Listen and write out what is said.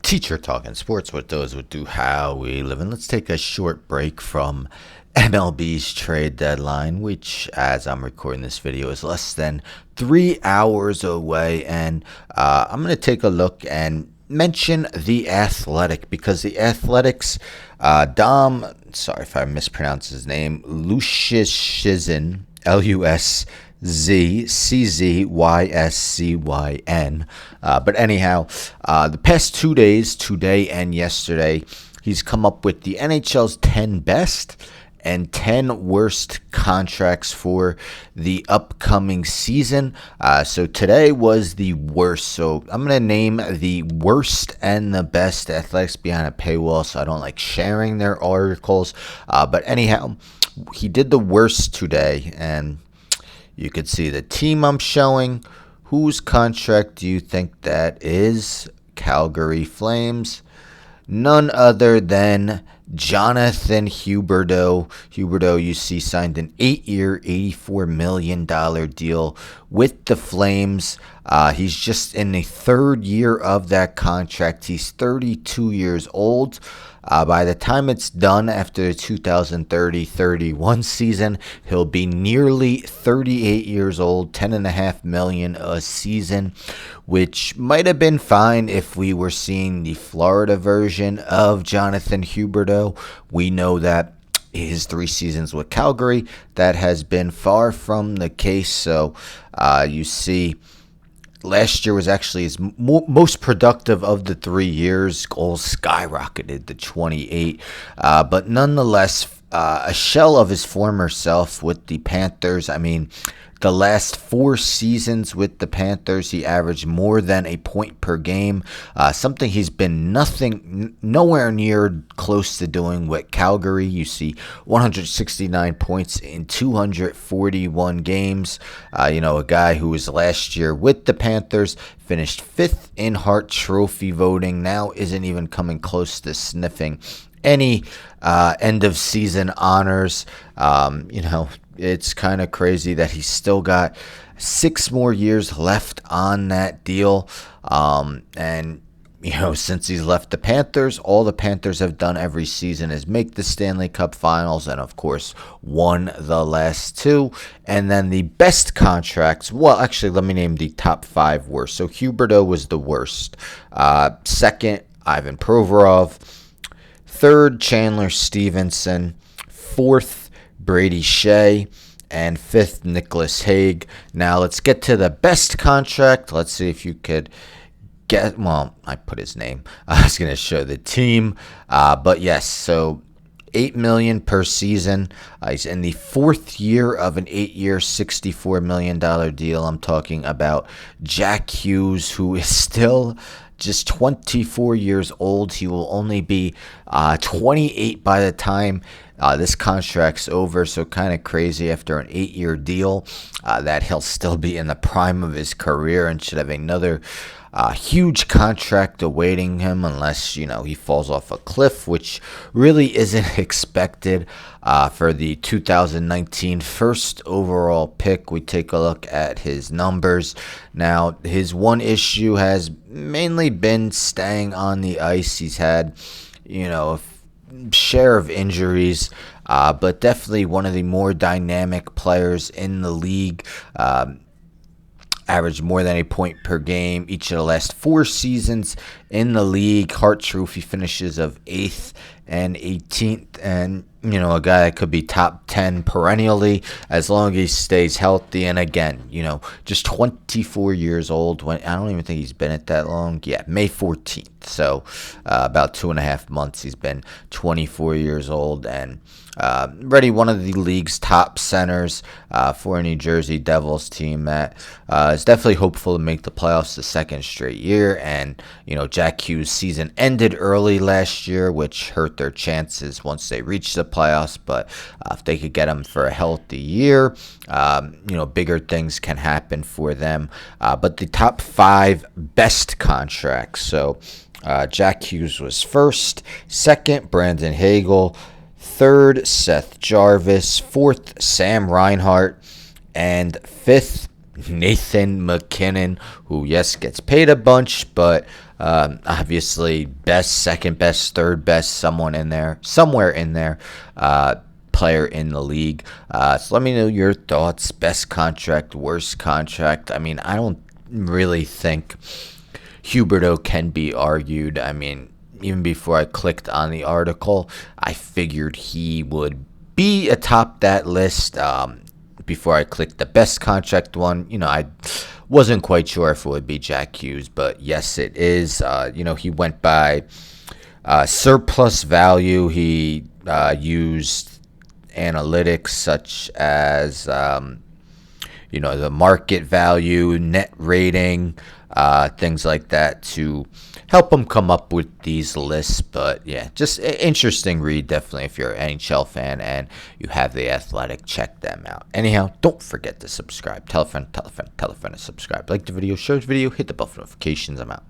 Teacher talking sports with those who do how we live. And let's take a short break from MLB's trade deadline, which, as I'm recording this video, is less than 3 hours away. And I'm going to take a look and mention The Athletic, because The Athletic's sorry if I mispronounce his name, Luszczyszyn, Luszczyszyn. But anyhow, the past 2 days, today and yesterday, he's come up with the NHL's 10 best and 10 worst contracts for the upcoming season. So today was the worst. So I'm going to name the worst and the best. Athletics behind a paywall, so I don't like sharing their articles. But anyhow, he did the worst today, and you could see the team I'm showing. Whose contract do you think that is? Calgary Flames. None other than Jonathan Huberdeau. Huberdeau, you see, signed an 8-year, $84 million deal with the Flames. He's just in the third year of that contract. He's 32 years old. By the time it's done after the 2030-31 season, he'll be nearly 38 years old, $10.5 million a season, which might have been fine if we were seeing the Florida version of Jonathan Huberdeau. We know that his 3 seasons with Calgary, that has been far from the case. So you see, last year was actually his most productive of the 3 years. Goals skyrocketed to 28. But nonetheless, a shell of his former self with the Panthers. I mean, the last 4 seasons with the Panthers, he averaged more than a point per game, something he's been nowhere near close to doing with Calgary. You see 169 points in 241 games. A guy who was last year with the Panthers, finished 5th in Hart Trophy voting, now isn't even coming close to sniffing any end of season honors. It's kind of crazy that he's still got 6 more years left on that deal. Since he's left the Panthers, all the Panthers have done every season is make the Stanley Cup Finals, and of course won the last 2. And then the best contracts, well, actually, let me name the top 5 worst. So Huberdeau was the worst. Second, Ivan Provorov. Third, Chandler Stevenson. Fourth, Brady Shea. And 5th, Nicholas Hague. Now let's get to the best contract. Let's see if you could get, well, I put his name. I was going to show the team. But yes, so $8 million per season. He's in the 4th year of an 8-year, $64 million deal. I'm talking about Jack Hughes, who is still just 24 years old. He will only be 28 by the time this contract's over. So kind of crazy after an 8-year deal that he'll still be in the prime of his career and should have another huge contract awaiting him, unless he falls off a cliff, which really isn't expected. For the 2019 first overall pick, we take a look at his numbers. Now, his one issue has mainly been staying on the ice. He's had a share of injuries, but definitely one of the more dynamic players in the league. Averaged more than a point per game each of the last 4 seasons in the league. Hart Trophy finishes of 8th and 18th, and a guy that could be top 10 perennially as long as he stays healthy. And again, just 24 years old. When I don't even think he's been at that long. Yeah, May 14th. So about 2.5 months he's been 24 years old, and already one of the league's top centers for a New Jersey Devils team that is definitely hopeful to make the playoffs the 2nd straight year. And Jack Hughes' season ended early last year, which hurt their chances once they reached the playoffs. But if they could get him for a healthy year, bigger things can happen for them. But the top 5 best contracts. So Jack Hughes was first. Second, Brandon Hagel. Third, Seth Jarvis. 4th, Sam Reinhart. And 5th, Nathan MacKinnon, who, yes, gets paid a bunch, but Obviously, best, second best, third best, somewhere in there. Player in the league. So let me know your thoughts. Best contract, worst contract. I mean, I don't really think Huberdeau can be argued. I mean, even before I clicked on the article, I figured he would be atop that list. Before I clicked the best contract one, I wasn't quite sure if it would be Jack Hughes, but yes, it is. He went by surplus value. He used analytics such as the market value, net rating, things like that to help them come up with these lists. But yeah, just an interesting read, definitely, if you're an NHL fan and you have The Athletic. Check them out. Anyhow, don't forget to subscribe. Tell a friend to subscribe. Like the video, share the video, hit the bell for notifications. I'm out.